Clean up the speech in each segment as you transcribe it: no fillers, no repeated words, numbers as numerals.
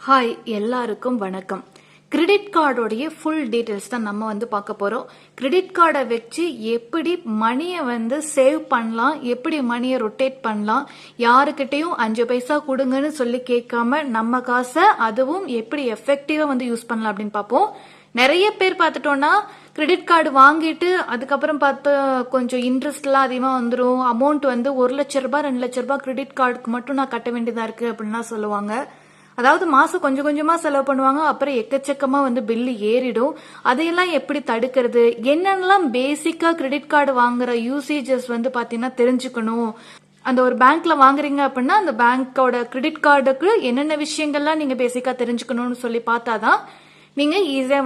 Hi, எல்லாருக்கும் வணக்கம். Credit கார்டோடைய full details தான் நம்ம பார்க்க போறோம். கிரெடிட் கார்டை வச்சு எப்படி மணியை சேவ் பண்ணலாம், எப்படி மணியை ரொட்டேட் பண்ணலாம், யாருக்கிட்டையும் 5 பைசா கொடுங்கன்னு சொல்லி கேட்காம நம்ம காசை அதுவும் எப்படி எஃபெக்டிவா யூஸ் பண்ணலாம் அப்படின்னு பார்ப்போம். நிறைய பேர் பார்த்துட்டோம்னா கிரெடிட் கார்டு வாங்கிட்டு அதுக்கப்புறம் பார்த்து கொஞ்சம் இன்ட்ரெஸ்ட்லாம் அதிகமாக வந்துடும். அமௌண்ட் 1 லட்ச ரூபாய் 2 லட்ச ரூபாய் கிரெடிட் கார்டுக்கு மட்டும் நான் கட்ட வேண்டியதா இருக்கு அப்படின்னா சொல்லுவாங்க. அதாவது மாசம் கொஞ்சம் கொஞ்சமா செலவு பண்ணுவாங்க, அப்புறம் எக்கச்சக்கமா பில்லு ஏறிடும். அதையெல்லாம் எப்படி தடுக்கிறது, என்னென்னலாம் பேசிக்கா கிரெடிட் கார்டு வாங்குற யூசேஜஸ் பாத்தீங்கன்னா தெரிஞ்சுக்கணும். அந்த ஒரு பேங்க்ல வாங்குறீங்க அப்படின்னா அந்த பேங்கோட கிரெடிட் கார்டுக்கு என்னென்ன விஷயங்கள்லாம் நீங்க பேசிக்கா தெரிஞ்சுக்கணும்னு சொல்லி பார்த்தாதான் நீங்க ஈஸியா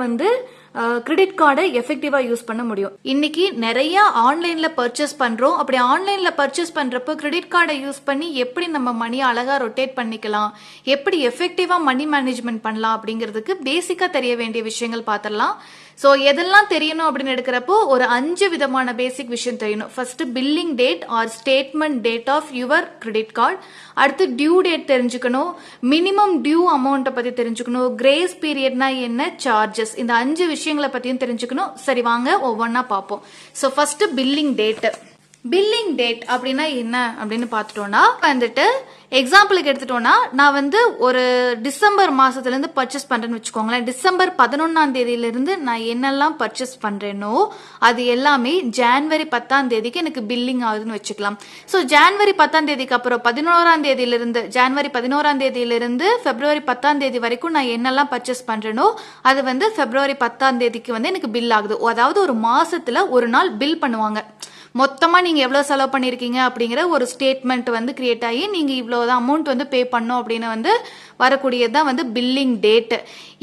கிரெடிட் கார்டை எஃபெக்டிவா யூஸ் பண்ண முடியும். இன்னைக்கு நிறைய ஆன்லைன்ல பர்ச்சேஸ் பண்றோம். அப்படி ஆன்லைன்ல பர்ச்சேஸ் பண்றப்போ கிரெடிட் கார்டை யூஸ் பண்ணி எப்படி நம்ம மணியை அழகா ரொட்டேட் பண்ணிக்கலாம், எப்படி எஃபெக்டிவா மணி மேனேஜ்மெண்ட் பண்ணலாம் அப்படிங்கிறதுக்கு பேசிக்கா தெரிய வேண்டிய விஷயங்கள் பார்த்துடலாம். சோ எதெல்லாம் தெரியணும் அப்படின்னு எடுக்கிறப்போ ஒரு 5 விதமான பேசிக் விஷயம் தெரியணும். First billing date or statement date of your credit card. அடுத்து டியூ டேட் தெரிஞ்சுக்கணும், மினிமம் டியூ அமௌண்ட்டை பத்தி தெரிஞ்சுக்கணும், கிரேஸ் பீரியட்னா என்ன, சார்ஜஸ். இந்த 5 விஷயங்களை பத்தியும் தெரிஞ்சுக்கணும். சரி, வாங்க ஒவ்வொன்னா பார்ப்போம். So first billing date. Billing date அப்படின்னா என்ன அப்படின்னு பார்த்துட்டோம்னா எக்ஸாம்பிளுக்கு எடுத்துட்டோம்னா நான் ஒரு டிசம்பர் மாசத்துல இருந்து பர்ச்சேஸ் பண்றேன்னு வச்சுக்கோங்களேன். டிசம்பர் 11ஆம் தேதியிலிருந்து நான் என்னெல்லாம் பர்ச்சேஸ் பண்றேனோ அது எல்லாமே ஜான்வரி 10ஆம் தேதிக்கு எனக்கு பில்லிங் ஆகுதுன்னு வச்சுக்கலாம். ஸோ ஜான்வரி 10ஆம் தேதிக்கு அப்புறம் ஜான்வரி 11ஆம் தேதியிலிருந்து பிப்ரவரி 10ஆம் தேதி வரைக்கும் நான் என்னெல்லாம் பர்ச்சேஸ் பண்றேனோ அது பிப்ரவரி 10ஆம் தேதிக்கு எனக்கு பில் ஆகுது. அதாவது ஒரு மாசத்துல ஒரு நாள் பில் பண்ணுவாங்க. மொத்தமா நீங்க எவ்வளவு செலவு பண்ணிருக்கீங்க அப்படிங்கிற ஒரு ஸ்டேட்மெண்ட் கிரியேட் ஆகி நீங்க இவ்வளவுதான் அமௌண்ட் பே பண்ணோம் அப்படின்னு வரக்கூடியதுதான் பில்லிங் டேட்.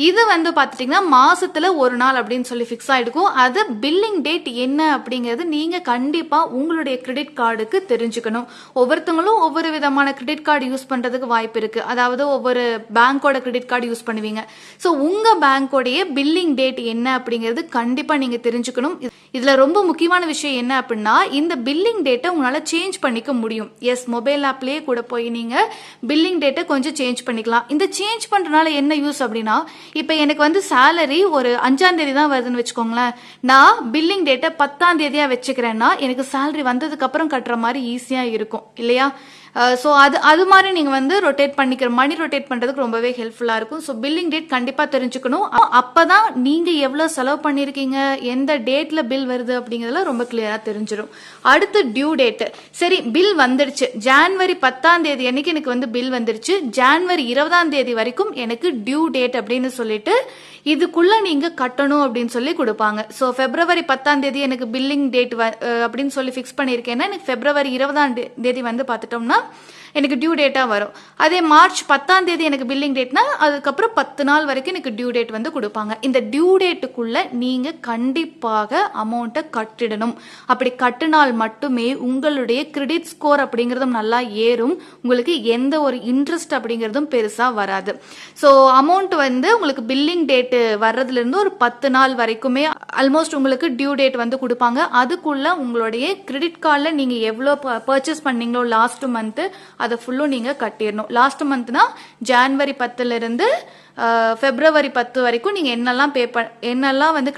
இது பாத்துட்டீங்கன்னா மாசத்துல ஒரு நாள் அப்படின்னு சொல்லி பிக்ஸ் ஆயிடுக்கும். அது பில்லிங் டேட் என்ன அப்படிங்கிறது நீங்க கண்டிப்பா உங்களுடைய கிரெடிட் கார்டுக்கு தெரிஞ்சுக்கணும். ஒவ்வொருத்தவங்களும் ஒவ்வொரு விதமான கிரெடிட் கார்டு யூஸ் பண்றதுக்கு வாய்ப்பு இருக்கு. அதாவது ஒவ்வொரு பேங்கோட கிரெடிட் கார்டு யூஸ் பண்ணுவீங்க. சோ உங்க பேங்கோடைய பில்லிங் டேட் என்ன அப்படிங்கிறது கண்டிப்பா நீங்க தெரிஞ்சுக்கணும். இதுல ரொம்ப முக்கியமான விஷயம் என்ன அப்படின்னா இந்த பில்லிங் டேட்டை உங்களால சேஞ்ச் பண்ணிக்க முடியும். எஸ், மொபைல் ஆப்லயே கூட போய் நீங்க பில்லிங் டேட்டை கொஞ்சம் சேஞ்ச் பண்ணிக்கலாம். இந்த சேஞ்ச் பண்றதுனால என்ன யூஸ் அப்படின்னா, இப்ப எனக்கு சேலரி ஒரு 5ஆம் தேதி தான் வருதுன்னு வச்சுக்கோங்களேன். நான் பில்லிங் டேட்டை 10ஆம் தேதியா வச்சுக்கிறேன்னா எனக்கு சேலரி வந்ததுக்கு அப்புறம் கட்டுற மாதிரி ஈஸியா இருக்கும் இல்லையா? ஸோ அது மாதிரி நீங்க ரொட்டேட் பண்ணிக்கிற மணி ரொட்டேட் பண்றதுக்கு ரொம்பவே ஹெல்ப்ஃபுல்லா இருக்கும். ஸோ பில்லிங் டேட் கண்டிப்பா தெரிஞ்சுக்கணும். அப்பதான் நீங்க எவ்வளவு செலவு பண்ணிருக்கீங்க, எந்த டேட்ல பில் வருது அப்படிங்கறதுல ரொம்ப கிளியரா தெரிஞ்சிடும். அடுத்து டியூ டேட். சரி, பில் வந்துருச்சு. ஜான்வரி 10ஆம் தேதி அன்னைக்கு எனக்கு பில் வந்துருச்சு. ஜான்வரி 20ஆம் தேதி வரைக்கும் எனக்கு டியூ டேட் அப்படின்னு சொல்லிட்டு இதுக்குள்ள நீங்க கட்டணும் அப்படின்னு சொல்லி கொடுப்பாங்க. ஸோ பிப்ரவரி 10ஆம் தேதி எனக்கு பில்லிங் டேட் அப்படின்னு சொல்லி பிக்ஸ் பண்ணிருக்கேன்னா எனக்கு பிப்ரவரி 20ஆம் தேதி பார்த்துட்டோம்னா எனக்கு டியூ டேட்டா வரும். அதே மார்ச் 10ஆம் தேதி எனக்கு பில்லிங் டேட்னா அதுக்கப்புறம் 10 நாள் வரைக்கும் எனக்கு டியூ டேட் கொடுப்பாங்க. இந்த டியூ டேட்டுக்குள்ள நீங்க கண்டிப்பாக அமௌண்ட்டை கட்டிடணும். அப்படி கட்டினால் மட்டுமே உங்களுடைய கிரெடிட் ஸ்கோர் அப்படிங்கறதும் நல்லா ஏறும். உங்களுக்கு எந்த ஒரு இன்ட்ரெஸ்ட் அப்படிங்கறதும் பெருசா வராது. ஸோ அமௌண்ட் உங்களுக்கு பில்லிங் டேட் வர்றதுல இருந்து ஒரு 10 நாள் வரைக்குமே ஆல்மோஸ்ட் உங்களுக்கு டியூ டேட் கொடுப்பாங்க. அதுக்குள்ள உங்களுடைய கிரெடிட் கார்டில் நீங்க எவ்வளவு பர்ச்சேஸ் பண்ணீங்களோ லாஸ்ட் மந்த் அதை ஃபுல்லும் நீங்க கட்டிடணும். லாஸ்ட் மந்த்னா ஜான்வரி 10ல இருந்து பிப்ரவரி 10 வரைக்கும் நீங்க என்னெல்லாம்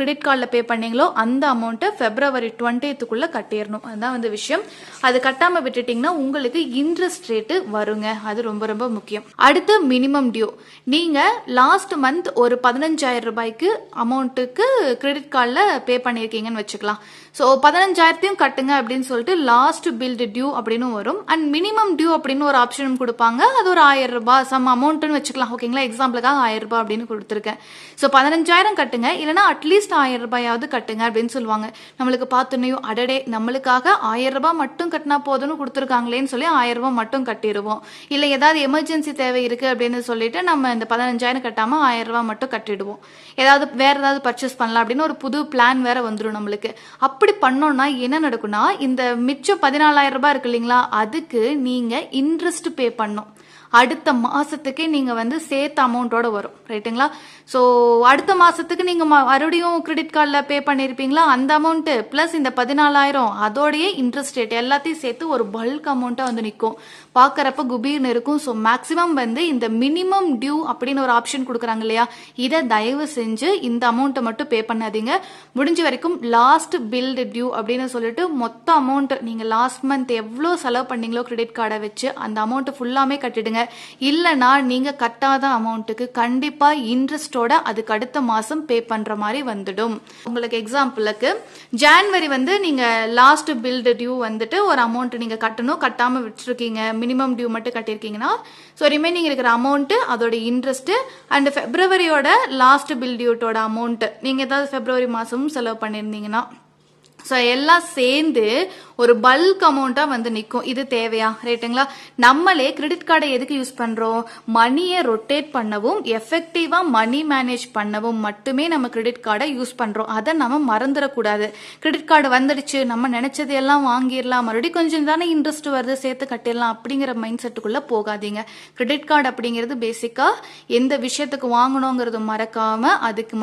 கிரெடிட் கார்டில் பே பண்ணீங்களோ அந்த அமௌண்ட்டை பிப்ரவரி 20க்குள்ள கட்டிடணும். அதுதான் விஷயம். அது கட்டாம விட்டுட்டீங்கன்னா உங்களுக்கு இன்ட்ரெஸ்ட் ரேட்டு வருங்க. அது ரொம்ப ரொம்ப முக்கியம். அடுத்து மினிமம் டியூ. நீங்க லாஸ்ட் மந்த் ஒரு 15,000 ரூபாய்க்கு அமௌண்ட்டுக்கு கிரெடிட் கார்டில் பே பண்ணிருக்கீங்கன்னு வச்சுக்கலாம். ஸோ 15,000 கட்டுங்க அப்படின்னு சொல்லிட்டு லாஸ்ட் பில்டு டியூ அப்படின்னு வரும். அண்ட் மினிமம் டியூ அப்படின்னு ஒரு ஆப்ஷனும் கொடுப்பாங்க. அது ஒரு 1000 ரூபாய் சம் அமௌண்ட்னு வச்சுக்கலாம். ஓகேங்களா? எக்ஸாம்பிளுக்காக 1000 ரூபாய் அப்படின்னு கொடுத்துருக்கேன். ஸோ 15,000 கட்டுங்க, இல்லைன்னா அட்லீஸ்ட் 1000 ரூபாயாவது கட்டுங்க அப்படின்னு சொல்லுவாங்க. நம்மளுக்கு பார்த்துனையும் அடடே நம்மளுக்காக 1000 ரூபாய் மட்டும் கட்டினா போதும்னு கொடுத்துருக்காங்களேன்னு சொல்லி 1000 ரூபாய் மட்டும் கட்டிடுவோம். இல்லை ஏதாவது எமர்ஜென்சி தேவை இருக்கு அப்படின்னு சொல்லிட்டு நம்ம இந்த 15,000 கட்டாம 1000 ரூபாய் மட்டும் கட்டிடுவோம். வேற ஏதாவது பர்ச்சேஸ் பண்ணலாம் அப்படின்னு ஒரு புது பிளான் வேற வந்துடும் நம்மளுக்கு. அப்படி பண்ணோம்னா என்ன நடக்கும்னா இந்த மிச்சம் 14,000 ரூபாய் இருக்கு இல்லைங்களா, அதுக்கு நீங்க இன்ட்ரெஸ்ட் பே பண்ணும். அடுத்த மாசத்துக்கே நீங்க வந்து சேர்த்த அமௌண்ட்டோட வரும். ரைட்டுங்களா? ஸோ அடுத்த மாசத்துக்கு நீங்க மறுபடியும் கிரெடிட் கார்டில் பே பண்ணியிருப்பீங்களா, அந்த அமௌண்ட் பிளஸ் இந்த 14,000 அதோடைய இன்ட்ரெஸ்ட் ரேட் எல்லாத்தையும் சேர்த்து ஒரு பல்க் அமௌண்ட்டாக வந்து நிற்கும். பார்க்கறப்ப குபீர்னு இருக்கும். ஸோ மேக்ஸிமம் வந்து இந்த மினிமம் டியூ அப்படின்னு ஒரு ஆப்ஷன் கொடுக்குறாங்க இல்லையா, இதை தயவு செஞ்சு இந்த அமௌண்ட்டை மட்டும் பே பண்ணாதீங்க. முடிஞ்ச வரைக்கும் லாஸ்ட் பில்டு டியூ அப்படின்னு சொல்லிட்டு மொத்த அமௌண்ட் நீங்கள் லாஸ்ட் மந்த் எவ்வளோ செலவு பண்ணீங்களோ கிரெடிட் கார்டை வச்சு அந்த அமௌண்ட் ஃபுல்லாமே கட்டிடுங்க. இல்லைனா நீங்கள் கட்டாத அமௌண்ட்டுக்கு கண்டிப்பாக இன்ட்ரெஸ்டோட அதுக்கு அடுத்த மாதம் பே பண்ணுற மாதிரி வந்துடும். உங்களுக்கு எக்ஸாம்பிளுக்கு ஜான்வரி வந்து நீங்கள் லாஸ்ட் பில்டு டியூ வந்துட்டு ஒரு அமௌண்ட் நீங்கள் கட்டணும், கட்டாமல் விட்டுருக்கீங்க, மினிமம் டியூ மட்டும் கட்டியிருக்கீங்கன்னா ஸோ ரிமைனிங் இருக்கிற அமௌண்ட்டு அதோட இன்ட்ரெஸ்ட் அண்ட் ஃபெப்ரவரியோட லாஸ்ட் பில் டியூட்டோட அமௌண்ட் நீங்கள் ஏதாவது ஃபெப்ரவரி மாதமும் செலவு பண்ணியிருந்தீங்கன்னா ஸோ எல்லாம் சேர்ந்து ஒரு பல்க் அமௌண்ட்டாக வந்து நிற்கும். இது தேவையா? ரைட்டுங்களா? நம்மளே கிரெடிட் கார்டை எதுக்கு யூஸ் பண்ணுறோம்? மணியை ரொட்டேட் பண்ணவும் எஃபெக்டிவாக மணி மேனேஜ் பண்ணவும் மட்டுமே நம்ம கிரெடிட் கார்டை யூஸ் பண்ணுறோம். அதை நம்ம மறந்துடக்கூடாது. கிரெடிட் கார்டு வந்துடுச்சு, நம்ம நினச்சது எல்லாம் வாங்கிடலாம், மறுபடியும் கொஞ்சம் தானே இன்ட்ரெஸ்ட் வருது சேர்த்து கட்டிடலாம் அப்படிங்கிற மைண்ட் செட்டுக்குள்ளே போகாதீங்க. கிரெடிட் கார்டு அப்படிங்கிறது பேசிக்காக எந்த விஷயத்துக்கு வாங்கணுங்கிறது மறக்காமல் அதுக்கு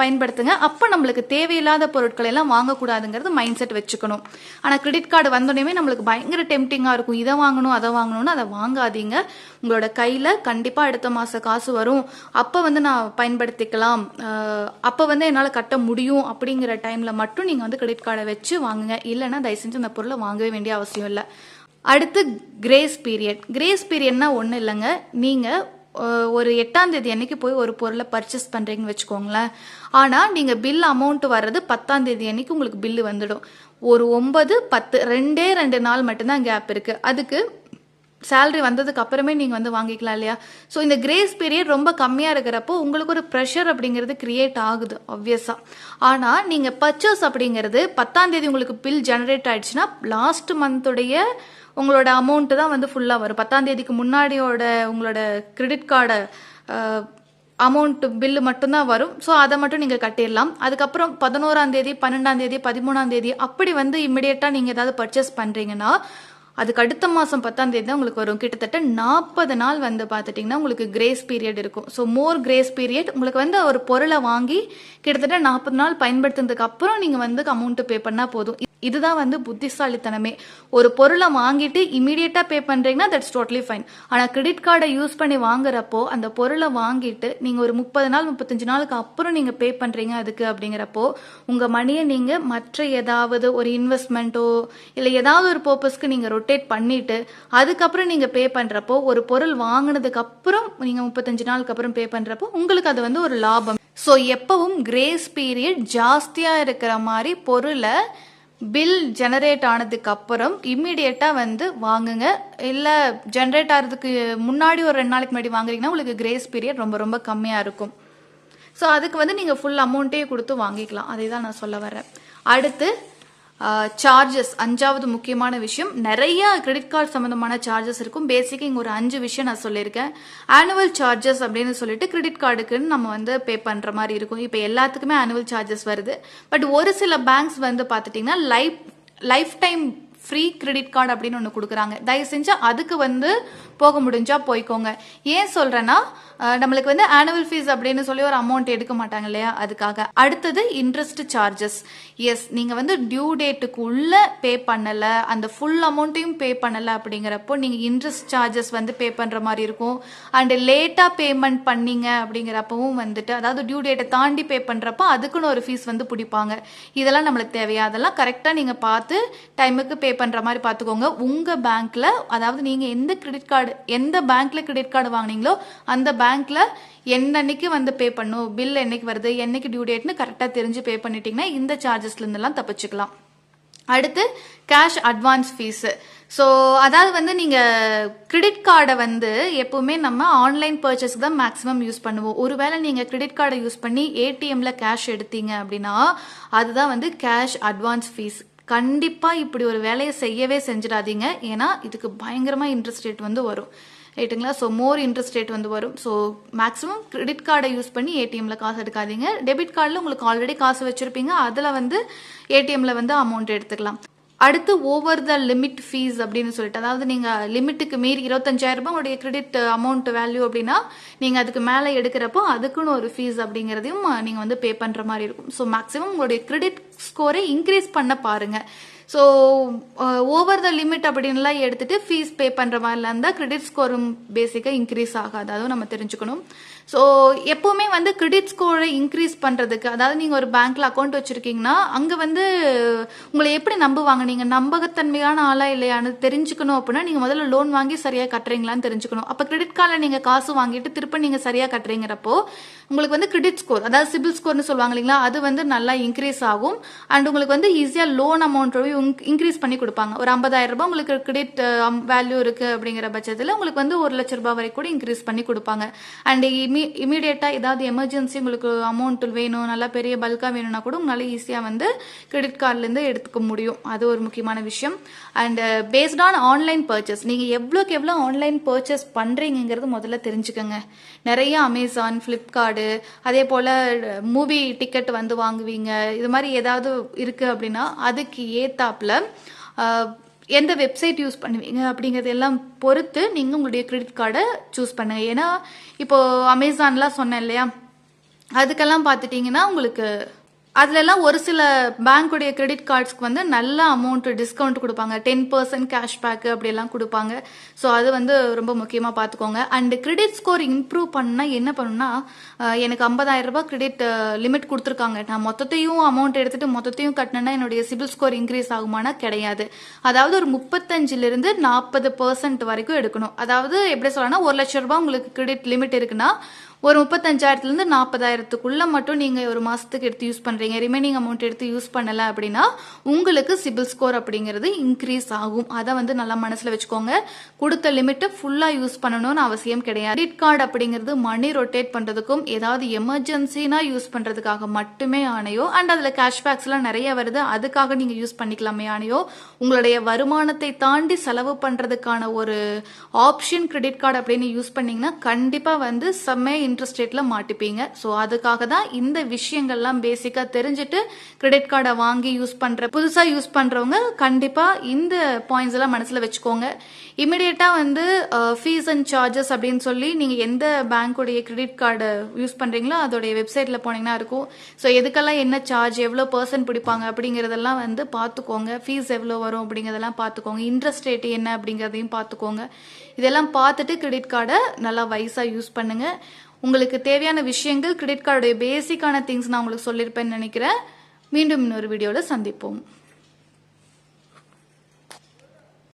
பயன்படுத்துங்க. அப்போ நம்மளுக்கு தேவையில்லாத பொருட்களை எல்லாம் வாங்கக்கூடாதுங்க மைண்ட் செட் வச்சுக்கணும். ஆனா கிரெடிட் கார்டு வந்தோடனே நம்மளுக்கு பயங்கர டெம்டிங்கா இருக்கும், இதை வாங்கணும் அதை வாங்கணும்னு. அதை வாங்காதீங்க. உங்களோட கையில கண்டிப்பா அடுத்த மாச காசு வரும், அப்ப வந்து நான் பயன்படுத்திக்கலாம், அப்ப வந்து என்னால் கட்ட முடியும் அப்படிங்கிற டைம்ல மட்டும் நீங்க வந்து கிரெடிட் கார்டை வச்சு வாங்குங்க. இல்லைன்னா தயவு செஞ்சு அந்த பொருளை வாங்கவே வேண்டிய அவசியம் இல்லை. அடுத்து கிரேஸ் பீரியட். கிரேஸ் பீரியட்னா ஒன்றும் இல்லைங்க. நீங்க ஒரு 8ஆம் தேதி அன்னைக்கு போய் ஒரு பொருளை பர்ச்சேஸ் பண்ணுறீங்கன்னு வச்சுக்கோங்களேன். ஆனால் நீங்கள் பில் அமௌண்ட் வர்றது 10ஆம் தேதி அன்னைக்கு உங்களுக்கு பில்லு வந்துடும். ஒரு 9, 10 2 நாள் மட்டும்தான் கேப் இருக்குது. அதுக்கு சேலரி வந்ததுக்கு அப்புறமே நீங்கள் வந்து வாங்கிக்கலாம் இல்லையா? ஸோ இந்த கிரேஸ் பீரியட் ரொம்ப கம்மியாக இருக்கிறப்போ உங்களுக்கு ஒரு ப்ரெஷர் அப்படிங்கிறது கிரியேட் ஆகுது ஆப்வியஸாக. ஆனால் நீங்கள் பர்ச்சேஸ் அப்படிங்கிறது 10ஆம் தேதி உங்களுக்கு பில் ஜெனரேட் ஆயிடுச்சுன்னா லாஸ்ட் மந்தோடைய உங்களோட அமௌண்ட்டு தான் வந்து ஃபுல்லாக வரும். 10ஆம் தேதிக்கு முன்னாடியோட உங்களோட கிரெடிட் கார்டை அமௌண்ட் பில்லு மட்டும்தான் வரும். ஸோ அதை மட்டும் நீங்கள் கட்டிடலாம். அதுக்கப்புறம் 11ஆம் தேதி 12ஆம் தேதி 13ஆம் தேதி அப்படி வந்து இம்மிடியேட்டாக நீங்கள் ஏதாவது பர்ச்சேஸ் பண்ணுறீங்கன்னா அதுக்கு அடுத்த மாதம் 10ஆம் தேதி தான் உங்களுக்கு வரும். கிட்டத்தட்ட 40 நாள் வந்து பார்த்துட்டிங்கன்னா உங்களுக்கு கிரேஸ் பீரியட் இருக்கும். ஸோ மோர் கிரேஸ் பீரியட் உங்களுக்கு வந்து ஒரு பொருளை வாங்கி கிட்டத்தட்ட 40 நாள் பயன்படுத்தினதுக்கு அப்புறம் நீங்கள் வந்து அமௌண்ட்டு பே பண்ணால் போதும். இதுதான் வந்து புத்திசாலித்தனமே. ஒரு பொருளை வாங்கிட்டு இமீடியட்டாக பே பண்ணுறீங்கன்னா தட்ஸ் டோட்டலி ஃபைன். ஆனால் கிரெடிட் கார்டை யூஸ் பண்ணி வாங்குறப்போ அந்த பொருளை வாங்கிட்டு நீங்கள் ஒரு 30 நாள் 35 நாளுக்கு அப்புறம் நீங்கள் பே பண்ணுறீங்க அதுக்கு அப்படிங்கிறப்போ உங்கள் மணியை நீங்கள் மற்ற ஏதாவது ஒரு இன்வெஸ்ட்மெண்ட்டோ இல்லை ஏதாவது ஒரு பர்பஸ்க்கு நீங்கள் ரொட்டேட் பண்ணிட்டு அதுக்கப்புறம் நீங்கள் பே பண்ணுறப்போ ஒரு பொருள் வாங்கினதுக்கு அப்புறம் நீங்கள் 35 நாளுக்கு அப்புறம் பே பண்ணுறப்போ உங்களுக்கு அது வந்து ஒரு லாபம். ஸோ எப்பவும் கிரேஸ் பீரியட் ஜாஸ்தியாக இருக்கிற மாதிரி பொருளை பில் ஜெனரேட் ஆனதுக்கு அப்புறம் இம்மிடியேட்டாக வந்து வாங்குங்க. இல்லை ஜெனரேட் ஆகிறதுக்கு முன்னாடி ஒரு 2 நாளைக்கு முன்னாடி வாங்குறீங்கன்னா உங்களுக்கு கிரேஸ் பீரியட் ரொம்ப ரொம்ப கம்மியாக இருக்கும். ஸோ அதுக்கு வந்து நீங்கள் ஃபுல் அமௌண்ட்டே கொடுத்து வாங்கிக்கலாம். அதை தான் நான் சொல்ல வரேன். அடுத்து சார்ஜஸ், 5வது முக்கியமான விஷயம். நிறைய கிரெடிட் கார்டு சம்பந்தமான சார்ஜஸ் இருக்கும். பேசிக்காக இங்கே ஒரு 5 விஷயம் நான் சொல்லியிருக்கேன். ஆனுவல் சார்ஜஸ் அப்படின்னு சொல்லிட்டு கிரெடிட் கார்டுக்குன்னு நம்ம வந்து பே பண்ணுற மாதிரி இருக்கும். இப்போ எல்லாத்துக்குமே ஆனுவல் சார்ஜஸ் வருது. பட் ஒரு சில பேங்க்ஸ் வந்து பார்த்துட்டிங்கன்னா life time free credit card அப்படின்னு ஒன்று கொடுக்குறாங்க. தயவு செஞ்சு அதுக்கு வந்து போக முடிஞ்சா போய்க்கோங்க. ஏன் சொல்றேன்னா நம்மளுக்கு வந்து ஆனுவல் ஃபீஸ் அப்படின்னு சொல்லி ஒரு அமௌண்ட் எடுக்க மாட்டாங்க இல்லையா, அதுக்காக. அடுத்தது இன்ட்ரெஸ்ட் சார்ஜஸ். எஸ், நீங்கள் வந்து டியூ டேட்டுக்கு உள்ள பே பண்ணலை, அந்த ஃபுல் அமௌண்ட்டையும் பே பண்ணலை அப்படிங்கிறப்போ நீங்கள் இன்ட்ரெஸ்ட் சார்ஜஸ் வந்து பே பண்ணுற மாதிரி இருக்கும். அண்ட் லேட்டாக பேமெண்ட் பண்ணீங்க அப்படிங்கிறப்பவும் வந்துட்டு அதாவது டியூ டேட்டை தாண்டி பே பண்ணுறப்போ அதுக்குன்னு ஒரு ஃபீஸ் வந்து பிடிப்பாங்க. இதெல்லாம் நம்மளுக்கு தேவையா? அதெல்லாம் கரெக்டாக நீங்கள் பார்த்து டைமுக்கு பே பண்ணுற மாதிரி பார்த்துக்கோங்க. உங்கள் பேங்க்கில் அதாவது நீங்கள் எந்த கிரெடிட் கார்டு எந்த பேங்க்கில் கிரெடிட் கார்டு வாங்கினீங்களோ அந்த பேங்க்கில் என்னன்னைக்கு வந்து பே பண்ணும், பில் என்னைக்கு வருது, என்னைக்கு டியூ டேட்னு கரெக்டாக தெரிஞ்சு பே பண்ணிட்டீங்கன்னா இந்த சார்ஜஸ்லேருந்துலாம் தப்பிச்சுக்கலாம். அடுத்து கேஷ் அட்வான்ஸ் ஃபீஸு. ஸோ அதாவது வந்து நீங்கள் கிரெடிட் கார்டை வந்து எப்போவுமே நம்ம ஆன்லைன் பர்ச்சேஸ்க்கு தான் மேக்ஸிமம் யூஸ் பண்ணுவோம். ஒருவேளை நீங்கள் கிரெடிட் கார்டை யூஸ் பண்ணி ஏடிஎம்ல கேஷ் எடுத்தீங்க அப்படின்னா அதுதான் வந்து கேஷ் அட்வான்ஸ் ஃபீஸ். கண்டிப்பாக இப்படி ஒரு வேலையை செய்யவே செஞ்சிடாதீங்க. ஏன்னா இதுக்கு பயங்கரமாக இன்ட்ரெஸ்ட் ரேட் வந்து வரும். ரைட்டுங்களா? ஸோ மோர் இன்ட்ரெஸ்ட் ரேட் வந்து வரும். ஸோ மேக்ஸிமம் கிரெடிட் கார்டை யூஸ் பண்ணி ஏடிஎம்ல காசு எடுக்காதீங்க. டெபிட் கார்டில் உங்களுக்கு ஆல்ரெடி காசு வச்சுருப்பீங்க, அதில் வந்து ஏடிஎம்ல வந்து அமௌண்ட் எடுத்துக்கலாம். அடுத்து ஓவர் த லிமிட் ஃபீஸ் அப்படின்னு சொல்லிட்டு, அதாவது நீங்க லிமிட்டுக்கு மீறி 25,000 ரூபாய் உங்களுடைய கிரெடிட் அமௌண்ட் வேல்யூ அப்படின்னா நீங்க அதுக்கு மேல எடுக்கிறப்போ அதுக்குன்னு ஒரு ஃபீஸ் அப்படிங்கறதையும் நீங்க வந்து பே பண்ற மாதிரி இருக்கும். ஸோ மேக்ஸிமம் உங்களுடைய கிரெடிட் ஸ்கோரை இன்க்ரீஸ் பண்ண பாருங்க. ஸோ ஓவர் த லிமிட் அப்படின்லாம் எடுத்துட்டு ஃபீஸ் பே பண்ற மாதிரிலாம் இருந்தால் கிரெடிட் ஸ்கோரும் பேசிக்காக இன்க்ரீஸ் ஆகாது. அதுவும் நம்ம தெரிஞ்சுக்கணும். ஸோ எப்பவுமே வந்து கிரெடிட் ஸ்கோரை இன்க்ரீஸ் பண்றதுக்கு, அதாவது நீங்க ஒரு பேங்க்ல அக்கௌண்ட் வச்சிருக்கீங்கன்னா அங்க வந்து உங்களை எப்படி நம்புவாங்க, நீங்க நம்பகத்தன்மையான ஆளா இல்லையான்னு தெரிஞ்சுக்கணும். அப்படின்னா நீங்க முதல்ல லோன் வாங்கி சரியா கட்டுறீங்களான்னு தெரிஞ்சுக்கணும். அப்ப கிரெடிட் கார்டில் நீங்க காசு வாங்கிட்டு திருப்ப நீங்க சரியா கட்டுறீங்கிறப்போ உங்களுக்கு வந்து கிரெடிட் ஸ்கோர், அதாவது சிபில் ஸ்கோர்னு சொல்லுவாங்க இல்லைங்களா, அது வந்து நல்லா இன்க்ரீஸ் ஆகும். அண்ட் உங்களுக்கு வந்து ஈஸியா லோன் அமௌண்ட் இன்க்ரீஸ் பண்ணி கொடுப்பாங்க. ஒரு 50,000 ரூபாய் உங்களுக்கு கிரெடிட் வேல்யூ இருக்கு அப்படிங்கிற பட்சத்தில் உங்களுக்கு வந்து 1,00,000 ரூபாய் வரைக்கும் கூட இன்க்ரீஸ் பண்ணி கொடுப்பாங்க. அண்ட் இமீடியட்டா ஏதாவது எமர்ஜென்சி உங்களுக்கு அமௌண்ட் வேணும், நல்லா பெரிய பல்கா வேணும்னா கூட உங்களால ஈஸியா வந்து கிரெடிட் கார்டுல இருந்து எடுத்துக்க முடியும். அது ஒரு முக்கியமான விஷயம். And based on online purchase, நீங்க எவ்வளோக்கு எவ்வளோ ஆன்லைன் பர்ச்சேஸ் பண்றீங்கிறது முதல்ல தெரிஞ்சுக்கோங்க. நிறைய அமேசான், பிளிப்கார்டு, அதே போல மூவி டிக்கெட் வந்து வாங்குவீங்க. இது மாதிரி ஏதாவது இருக்கு அப்படின்னா அதுக்கு ஏத்தாப்புல எந்த வெப்சைட் யூஸ் பண்ணுவீங்க அப்படிங்கறது எல்லாம் பொறுத்து நீங்க உங்களுடைய கிரெடிட் கார்டை சூஸ் பண்ணுங்க. ஏன்னா இப்போ அமேசான்லாம் சொன்னேன் இல்லையா, அதுக்கெல்லாம் பார்த்துட்டீங்கன்னா உங்களுக்கு அதுல எல்லாம் ஒரு சில பேங்குடைய கிரெடிட் கார்ட்ஸ்க்கு வந்து நல்ல அமௌண்ட் டிஸ்கவுண்ட் கொடுப்பாங்க. 10% கேஷ்பேக் அப்படி எல்லாம் கொடுப்பாங்க. ஸோ அது வந்து ரொம்ப முக்கியமா பார்த்துக்கோங்க. அண்ட் கிரெடிட் ஸ்கோர் இம்ப்ரூவ் பண்ணா என்ன பண்ணணும்னா, எனக்கு 50,000 ரூபாய் கிரெடிட் லிமிட் கொடுத்துருக்காங்க, நான் மொத்தத்தையும் அமௌண்ட் எடுத்துட்டு மொத்தத்தையும் கட்டினேன்னா என்னுடைய சிபில் ஸ்கோர் இன்க்ரீஸ் ஆகுமானா கிடையாது. அதாவது ஒரு 35% 40% வரைக்கும் எடுக்கணும். அதாவது எப்படி சொல்லலாம், 1,00,000 ரூபாய் உங்களுக்கு கிரெடிட் லிமிட் இருக்குன்னா ஒரு 35,000 40,000 மட்டும் நீங்க ஒரு மாசத்துக்கு எடுத்து யூஸ் பண்றீங்க, ரிமைனிங் அமௌண்ட் எடுத்து யூஸ் பண்ணல அப்படின்னா உங்களுக்கு சிபில் ஸ்கோர் அப்படிங்கிறது இன்க்ரீஸ் ஆகும். அதை வந்து நல்லா மனசுல வச்சுக்கோங்க. கொடுத்த லிமிட்டை ஃபுல்லா யூஸ் பண்ணணும்னு அவசியம் கிடையாது. கிரெடிட் கார்டு அப்படிங்கிறது மணி ரொட்டேட் பண்றதுக்கும் ஏதாவது எமர்ஜென்சினா யூஸ் பண்றதுக்காக மட்டுமே ஆணையோ, அண்ட் அதுல கேஷ்பேக்ஸ் எல்லாம் நிறைய வருது, அதுக்காக நீங்க யூஸ் பண்ணிக்கலாமே ஆணையோ, உங்களுடைய வருமானத்தை தாண்டி செலவு பண்றதுக்கான ஒரு ஆப்ஷன் கிரெடிட் கார்டு அப்படின்னு யூஸ் பண்ணீங்கன்னா கண்டிப்பா வந்து செம்ம இன்ட்ரெஸ்ட் ரேட்ல மாட்டிப்பீங்க. ஸோ அதுக்காக தான் இந்த விஷயங்கள்லாம் பேசிக்கா தெரிஞ்சுட்டு கிரெடிட் கார்டை வாங்கி யூஸ் பண்ற புதுசா யூஸ் பண்றவங்க கண்டிப்பா இந்த பாயிண்ட்ஸ் எல்லாம் மனசுல வச்சுக்கோங்க. இமிடியேட்டா வந்து ஃபீஸ் அண்ட் சார்ஜஸ் அப்படின்னு சொல்லி நீங்க எந்த பேங்க்குடைய கிரெடிட் கார்டு யூஸ் பண்றீங்களோ அதோடைய வெப்சைட்ல போனீங்கன்னா இருக்கும். ஸோ எதுக்கெல்லாம் என்ன சார்ஜ், எவ்வளோ % பிடிப்பாங்க அப்படிங்கறதெல்லாம் வந்து பார்த்துக்கோங்க. ஃபீஸ் எவ்வளோ வரும் அப்படிங்கறதெல்லாம் பார்த்துக்கோங்க. இன்ட்ரெஸ்ட் ரேட் என்ன அப்படிங்கறதையும் பார்த்துக்கோங்க. இதெல்லாம் பார்த்துட்டு கிரெடிட் கார்டை நல்லா வைஸா யூஸ் பண்ணுங்க. உங்களுக்கு தேவையான விஷயங்கள் கிரெடிட் கார்டுடைய பேசிக்கான திங்ஸ் நான் உங்களுக்கு சொல்லியிருப்பேன்னு நினைக்கிறேன். மீண்டும் இன்னொரு வீடியோவில் சந்திப்போம்.